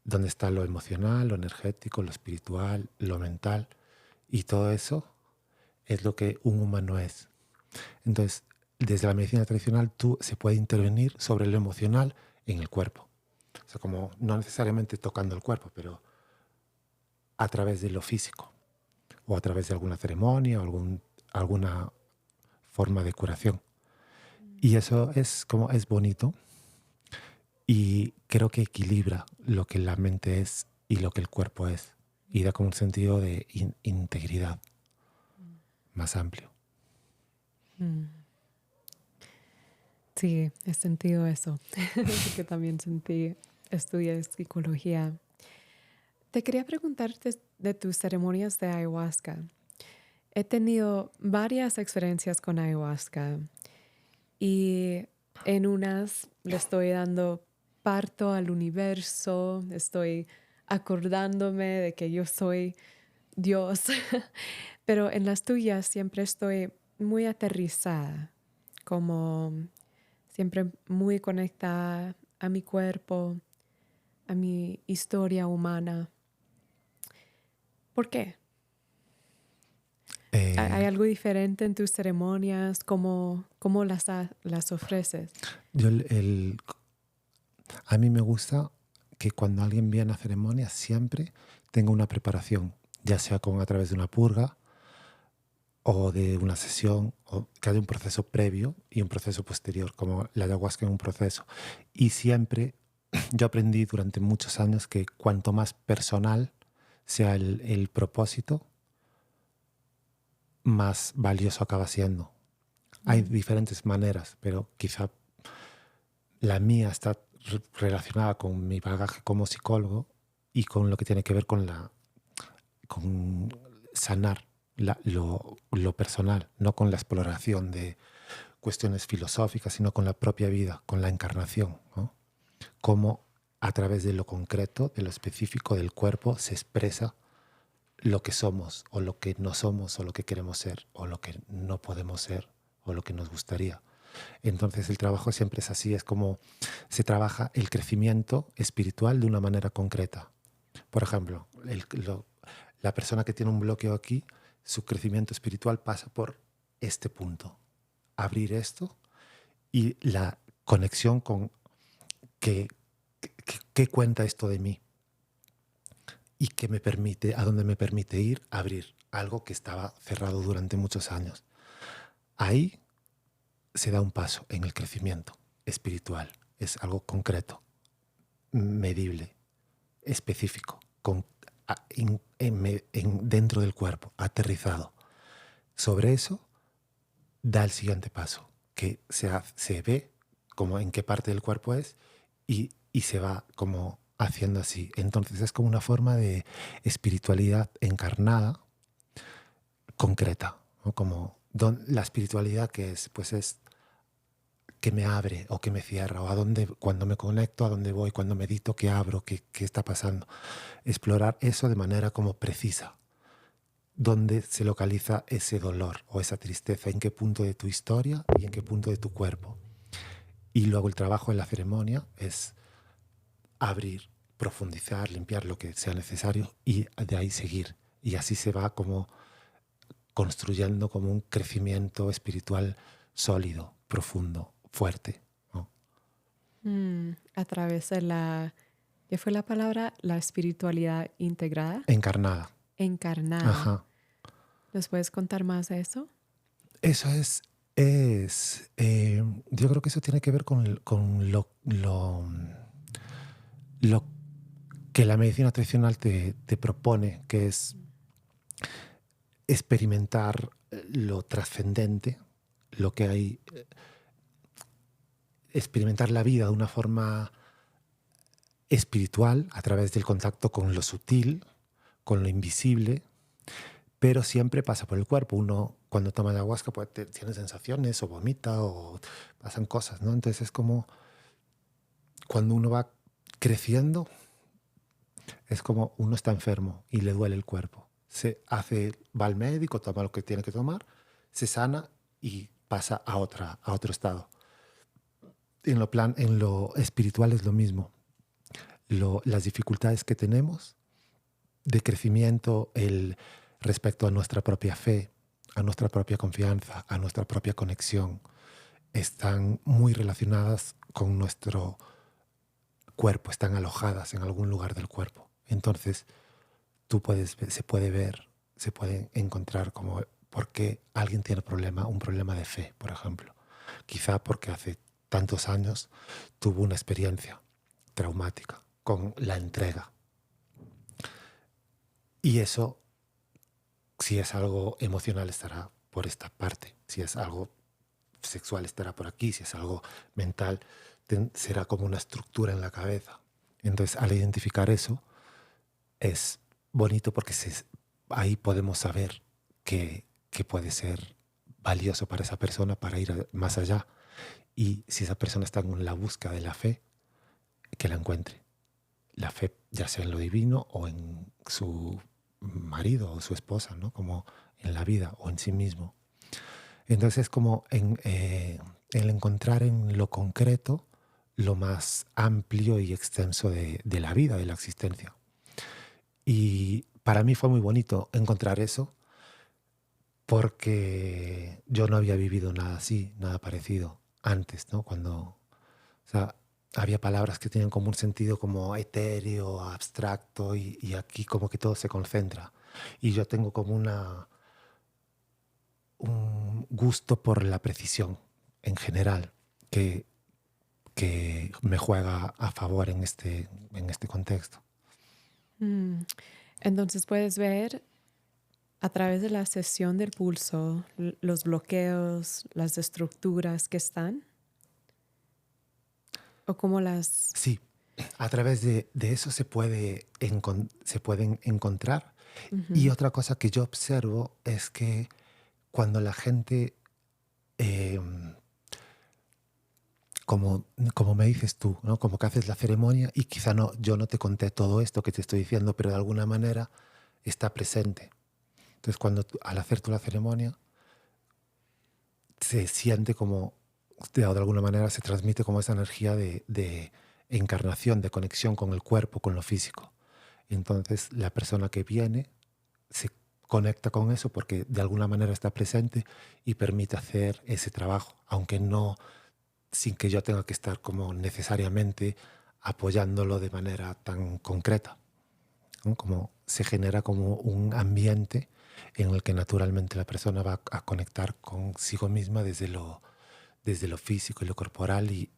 donde está lo emocional, lo energético, lo espiritual, lo mental, y todo eso es lo que un humano es. Entonces, desde la medicina tradicional se puede intervenir sobre lo emocional en el cuerpo. O sea, como no necesariamente tocando el cuerpo, pero a través de lo físico o a través de alguna ceremonia o alguna forma de curación. Y eso es bonito y creo que equilibra lo que la mente es y lo que el cuerpo es y da como un sentido de integridad más amplio. Sí, he sentido eso, porque también estudié psicología. Te quería preguntar de tus ceremonias de ayahuasca. He tenido varias experiencias con ayahuasca y en unas le estoy dando parto al universo, estoy acordándome de que yo soy Dios, pero en las tuyas siempre estoy muy aterrizada, como siempre muy conectada a mi cuerpo, a mi historia humana. ¿Por qué? ¿Hay Eh, algo diferente en tus ceremonias? ¿Cómo las ofreces? yo a mí me gusta que cuando alguien viene a ceremonia siempre tenga una preparación, ya sea a través de una purga o de una sesión, o que haya un proceso previo y un proceso posterior, como la ayahuasca en un proceso. Y siempre yo aprendí durante muchos años que cuanto más personal sea el propósito, más valioso acaba siendo. Hay Mm, diferentes maneras, pero quizá la mía está relacionada con mi bagaje como psicólogo y con lo que tiene que ver con sanar lo personal, no con la exploración de cuestiones filosóficas, sino con la propia vida, con la encarnación, ¿no? Cómo a través de lo concreto, de lo específico del cuerpo, se expresa lo que somos, o lo que no somos, o lo que queremos ser, o lo que no podemos ser, o lo que nos gustaría. Entonces el trabajo siempre es así, es como se trabaja el crecimiento espiritual de una manera concreta. Por ejemplo, la persona que tiene un bloqueo aquí, su crecimiento espiritual pasa por este punto. Abrir esto y la conexión con qué cuenta esto de mí y qué me permite, a dónde me permite ir, abrir algo que estaba cerrado durante muchos años. Ahí se da un paso en el crecimiento espiritual. Es algo concreto, medible, específico, dentro del cuerpo, aterrizado. Sobre eso da el siguiente paso, que se ve como en qué parte del cuerpo es y se va como haciendo así. Entonces es como una forma de espiritualidad encarnada, concreta, ¿no? Como la espiritualidad que es, pues es que me abre o que me cierra, o cuando me conecto, a dónde voy, cuando medito, qué abro, qué está pasando. Explorar eso de manera como precisa. ¿Dónde se localiza ese dolor o esa tristeza? ¿En qué punto de tu historia y en qué punto de tu cuerpo? Y luego el trabajo en la ceremonia es abrir, profundizar, limpiar lo que sea necesario y de ahí seguir. Y así se va como construyendo como un crecimiento espiritual sólido, profundo, fuerte, ¿no? a través de ¿qué fue la palabra? La espiritualidad integrada, Encarnada. encarnada. Ajá. ¿Nos puedes contar más de eso? Eso yo creo que eso tiene que ver con lo que la medicina tradicional te propone, que es experimentar lo trascendente, lo que hay, experimentar la vida de una forma espiritual a través del contacto con lo sutil, con lo invisible, pero siempre pasa por el cuerpo. Uno cuando toma ayahuasca pues, tiene sensaciones o vomita o pasan cosas, ¿no? Entonces es como cuando uno va creciendo, es como uno está enfermo y le duele el cuerpo. Va al médico, toma lo que tiene que tomar, se sana y pasa a otro estado. En lo espiritual es lo mismo. Las dificultades que tenemos de crecimiento, respecto a nuestra propia fe, a nuestra propia confianza, a nuestra propia conexión, están muy relacionadas con nuestro cuerpo, están alojadas en algún lugar del cuerpo. Entonces, se puede ver, se puede encontrar como por qué alguien tiene un problema de fe, por ejemplo. Quizá porque hace tantos años tuvo una experiencia traumática con la entrega. Y eso, si es algo emocional, estará por esta parte. Si es algo sexual, estará por aquí. Si es algo mental, será como una estructura en la cabeza. Entonces, al identificar eso, es bonito porque ahí podemos saber que puede ser valioso para esa persona para ir más allá. Y si esa persona está en la búsqueda de la fe, que la encuentre. La fe, ya sea en lo divino o en su marido o su esposa, ¿no? Como en la vida o en sí mismo. Entonces es como el encontrar en lo concreto lo más amplio y extenso de la vida, de la existencia. Y para mí fue muy bonito encontrar eso porque yo no había vivido nada así, nada parecido antes, ¿no? O sea, había palabras que tenían como un sentido como etéreo, abstracto, y aquí como que todo se concentra. Y yo tengo como un gusto por la precisión en general que, que me juega a favor en este contexto. Mm. Entonces puedes ver a través de la sesión del pulso los bloqueos, las estructuras que están o cómo las... Sí, a través de eso se pueden encontrar. Y Ujú. otra cosa que yo observo es que cuando la gente, eh, como me dices tú, ¿no? Como que haces la ceremonia y quizá yo no te conté todo esto que te estoy diciendo, pero de alguna manera está presente. Entonces, al hacer tú la ceremonia, se siente como, de alguna manera se transmite como esa energía de encarnación, de conexión con el cuerpo, con lo físico. Entonces, la persona que viene se conecta con eso porque de alguna manera está presente y permite hacer ese trabajo, aunque no sin que yo tenga que estar como necesariamente apoyándolo de manera tan concreta, ¿no? Como se genera como un ambiente en el que naturalmente la persona va a conectar consigo misma desde lo físico y lo corporal y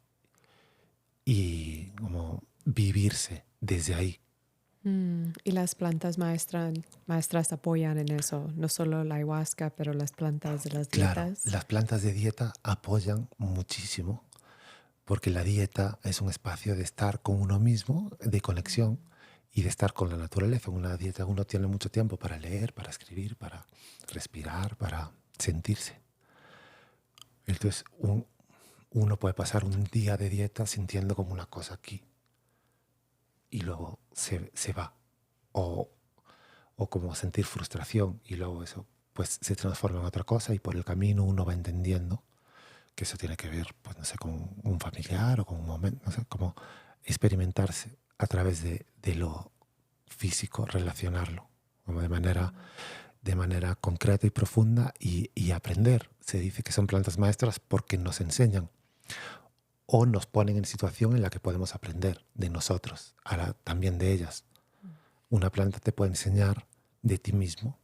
como vivirse desde ahí. Y las plantas maestras apoyan en eso, no solo la ayahuasca, pero las plantas de las Claro, dietas. las plantas de dieta apoyan muchísimo porque la dieta es un espacio de estar con uno mismo, de conexión y de estar con la naturaleza. En una dieta uno tiene mucho tiempo para leer, para escribir, para respirar, para sentirse. Entonces uno puede pasar un día de dieta sintiendo como una cosa aquí y luego se va. O, o como sentir frustración y luego eso pues se transforma en otra cosa y por el camino uno va entendiendo que eso tiene que ver, pues no sé, con un familiar o con un momento, no sé, como experimentarse a través de lo físico, relacionarlo, como de manera concreta y profunda y aprender. Se dice que son plantas maestras porque nos enseñan o nos ponen en situación en la que podemos aprender de nosotros, ahora también de ellas. Una planta te puede enseñar de ti mismo,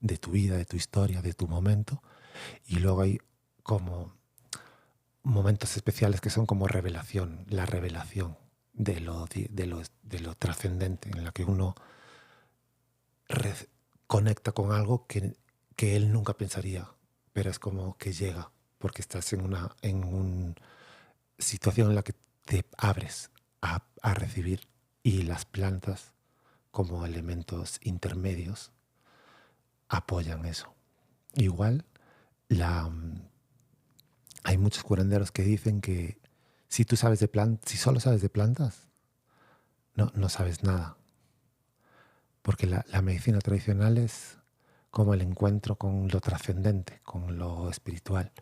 de tu vida, de tu historia, de tu momento, y luego hay como momentos especiales que son como revelación, la revelación de lo trascendente, en la que uno conecta con algo que él nunca pensaría, pero es como que llega, porque estás en una situación en la que te abres a recibir y las plantas como elementos intermedios apoyan eso. Igual, hay muchos curanderos que dicen que si tú sabes si solo sabes de plantas, no sabes nada. Porque la medicina tradicional es como el encuentro con lo trascendente, con lo espiritual,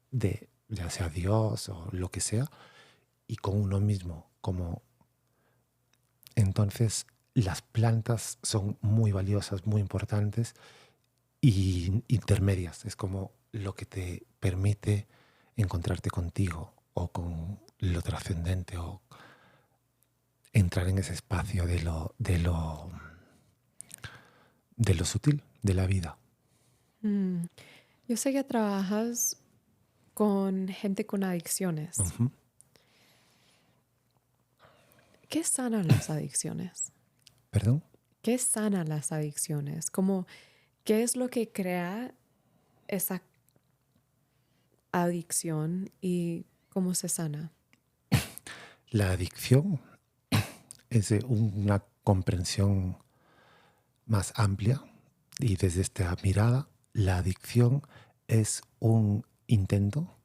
de ya sea Dios o lo que sea, y con uno mismo. Entonces, las plantas son muy valiosas, muy importantes y intermedias. Es como lo que te permite encontrarte contigo o con lo trascendente o entrar en ese espacio de lo sutil de la vida. Yo sé que trabajas con gente con adicciones. Ujú. ¿Qué sanan las adicciones? ¿Perdón? ¿Qué sanan las adicciones? ¿Qué es lo que crea esa adicción y cómo se sana? La adicción es una comprensión más amplia y desde esta mirada, la adicción es un intento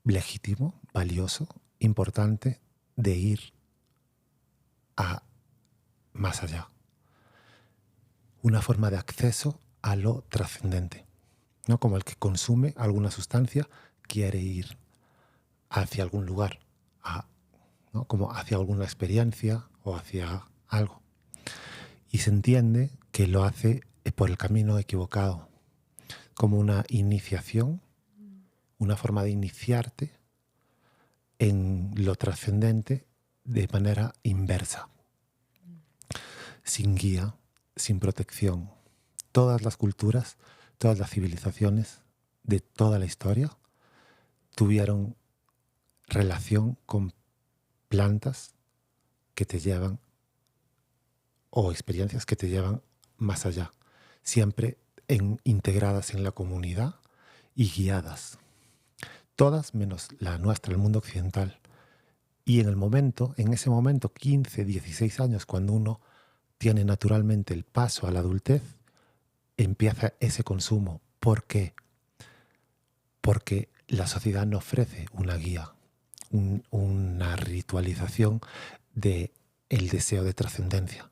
legítimo, valioso, importante de ir a más allá. Una forma de acceso a lo trascendente, ¿no? Como el que consume alguna sustancia quiere ir hacia algún lugar, ¿no? Como hacia alguna experiencia o hacia algo. Y se entiende que lo hace por el camino equivocado, como una iniciación, una forma de iniciarte en lo trascendente de manera inversa, sin guía, sin protección. Todas las culturas, todas las civilizaciones de toda la historia tuvieron relación con plantas que te llevan o experiencias que te llevan más allá, siempre integradas en la comunidad y guiadas. Todas menos la nuestra, el mundo occidental. Y en ese momento, 15, 16 años, cuando uno tiene naturalmente el paso a la adultez, empieza ese consumo. ¿Por qué? Porque la sociedad no ofrece una guía, una ritualización de el deseo de trascendencia.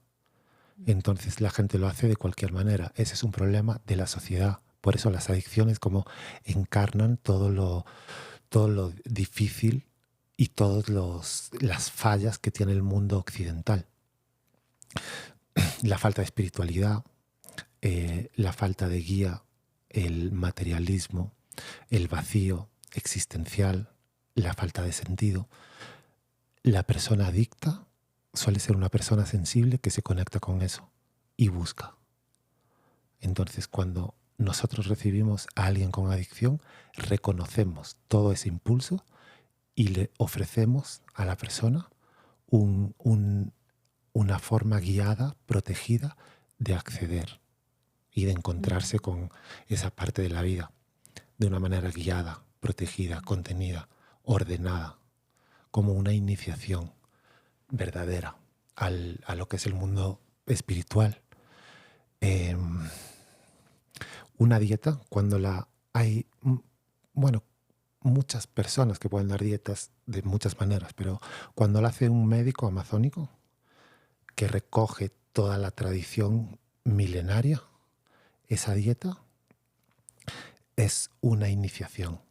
Entonces la gente lo hace de cualquier manera. Ese es un problema de la sociedad. Por eso las adicciones como encarnan todo lo difícil y todas las fallas que tiene el mundo occidental. La falta de espiritualidad, la falta de guía, el materialismo, el vacío existencial, la falta de sentido. La persona adicta suele ser una persona sensible que se conecta con eso y busca. Entonces, cuando nosotros recibimos a alguien con adicción, reconocemos todo ese impulso y le ofrecemos a la persona una forma guiada, protegida de acceder y de encontrarse con esa parte de la vida de una manera guiada, protegida, contenida, ordenada, como una iniciación verdadera a lo que es el mundo espiritual. Una dieta, cuando hay, bueno, muchas personas que pueden dar dietas de muchas maneras, pero cuando la hace un médico amazónico que recoge toda la tradición milenaria, esa dieta es una iniciación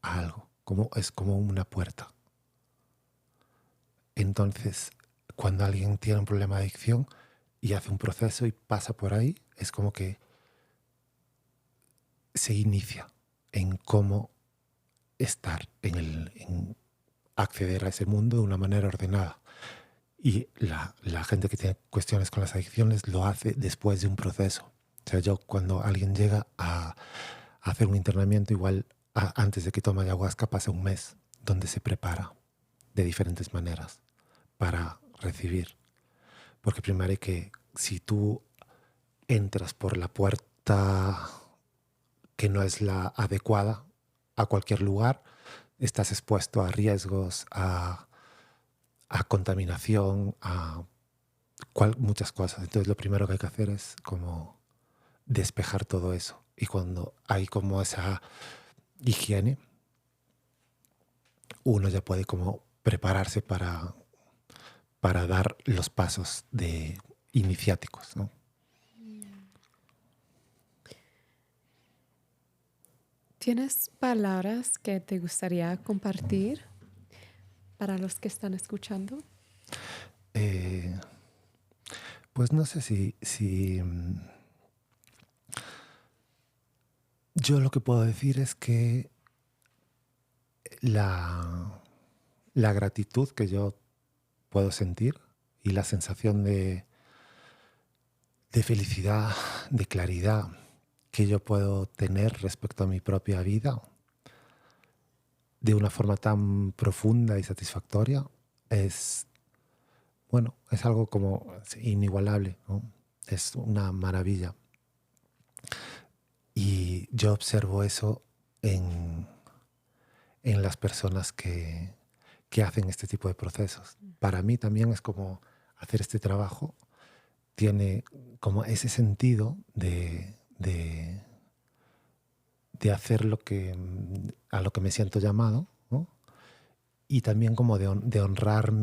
a algo, es como una puerta. Entonces, cuando alguien tiene un problema de adicción y hace un proceso y pasa por ahí, es como que se inicia en cómo estar, en acceder a ese mundo de una manera ordenada. Y la gente que tiene cuestiones con las adicciones lo hace después de un proceso. O sea, yo cuando alguien llega a hacer un internamiento, igual antes de que tome ayahuasca pasa un mes donde se prepara de diferentes maneras para recibir. Porque primero hay que, si tú entras por la puerta que no es la adecuada a cualquier lugar, estás expuesto a riesgos, a contaminación, a muchas cosas. Entonces lo primero que hay que hacer es como despejar todo eso. Y cuando hay como esa higiene, uno ya puede como prepararse para dar los pasos iniciáticos, ¿no? ¿Tienes palabras que te gustaría compartir para los que están escuchando? Eh, pues no sé si yo lo que puedo decir es que la, la gratitud que yo puedo sentir y la sensación de felicidad, de claridad que yo puedo tener respecto a mi propia vida de una forma tan profunda y satisfactoria es, bueno, es algo como inigualable, ¿no? Es una maravilla. Y yo observo eso en las personas que hacen este tipo de procesos. Para mí también es como hacer este trabajo, tiene como ese sentido de hacer a lo que me siento llamado, ¿no? Y también como de honrar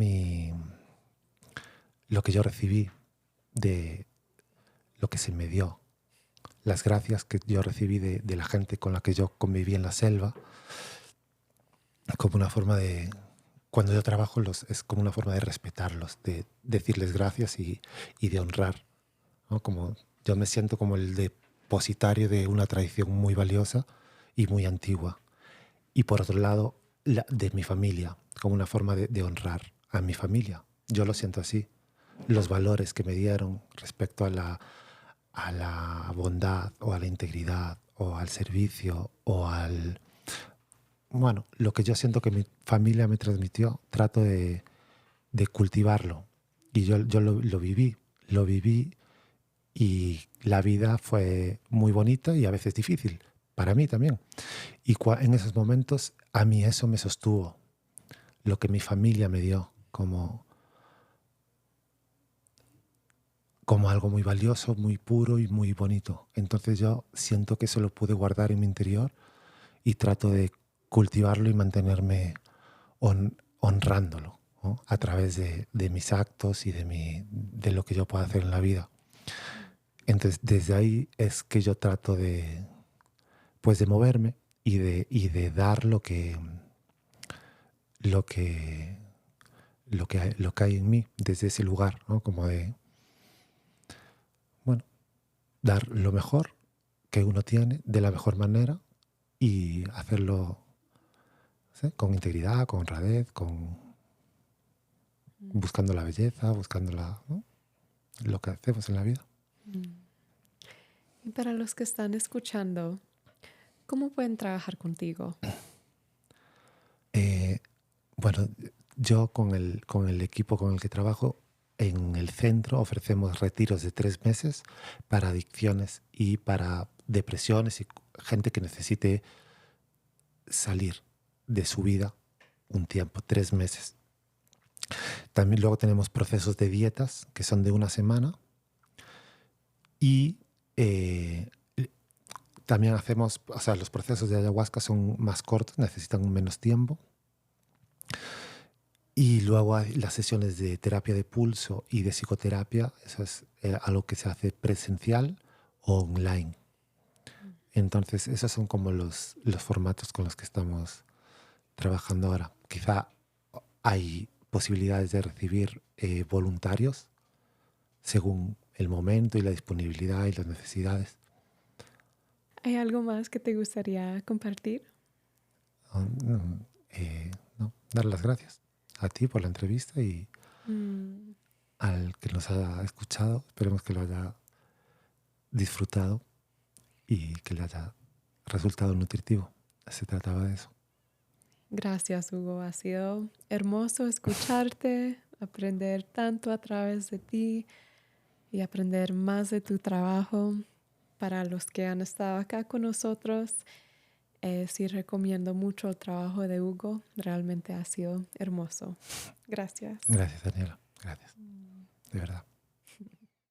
lo que yo recibí, de lo que se me dio, las gracias que yo recibí de la gente con la que yo conviví en la selva, como una forma de, cuando yo trabajo es como una forma de respetarlos, de decirles gracias y de honrar, ¿no? Como yo me siento como el depositario de una tradición muy valiosa y muy antigua. Y por otro lado, de mi familia, como una forma de honrar a mi familia. Yo lo siento así. Los valores que me dieron respecto a la bondad o a la integridad o al servicio o al... Bueno, lo que yo siento que mi familia me transmitió, trato de cultivarlo. Y yo lo viví y la vida fue muy bonita y a veces difícil, para mí también. Y en esos momentos a mí eso me sostuvo, lo que mi familia me dio como algo muy valioso, muy puro y muy bonito. Entonces yo siento que eso lo pude guardar en mi interior y trato de cultivarlo y mantenerme honrándolo, ¿no? A través de mis actos y de lo que yo pueda hacer en la vida. Entonces desde ahí es que yo trato pues de moverme y de dar lo que, lo que hay en mí desde ese lugar, ¿no? Como de, bueno, dar lo mejor que uno tiene de la mejor manera y hacerlo, ¿sí? Con integridad, con honradez, buscando la belleza, buscando ¿no? Lo que hacemos en la vida. Y para los que están escuchando, ¿cómo pueden trabajar contigo? Eh, bueno, yo con el equipo con el que trabajo en el centro ofrecemos retiros de 3 meses para adicciones y para depresiones y gente que necesite salir de su vida un tiempo, 3 meses. También luego tenemos procesos de dietas que son de una semana y también hacemos, o sea, los procesos de ayahuasca son más cortos, necesitan menos tiempo. Y luego hay las sesiones de terapia de pulso y de psicoterapia, eso es algo que se hace presencial o online. Entonces, esos son como los formatos con los que estamos trabajando ahora. Quizá hay posibilidades de recibir voluntarios según el momento y la disponibilidad y las necesidades. ¿Hay algo más que te gustaría compartir? No, dar las gracias a ti por la entrevista y Mm, al que nos haya escuchado. Esperemos que lo haya disfrutado y que le haya resultado nutritivo. Se trataba de eso. Gracias, Hugo. Ha sido hermoso escucharte, aprender tanto a través de ti y aprender más de tu trabajo. Para los que han estado acá con nosotros, sí recomiendo mucho el trabajo de Hugo. Realmente ha sido hermoso. Gracias. Gracias, Daniela. Gracias. De verdad.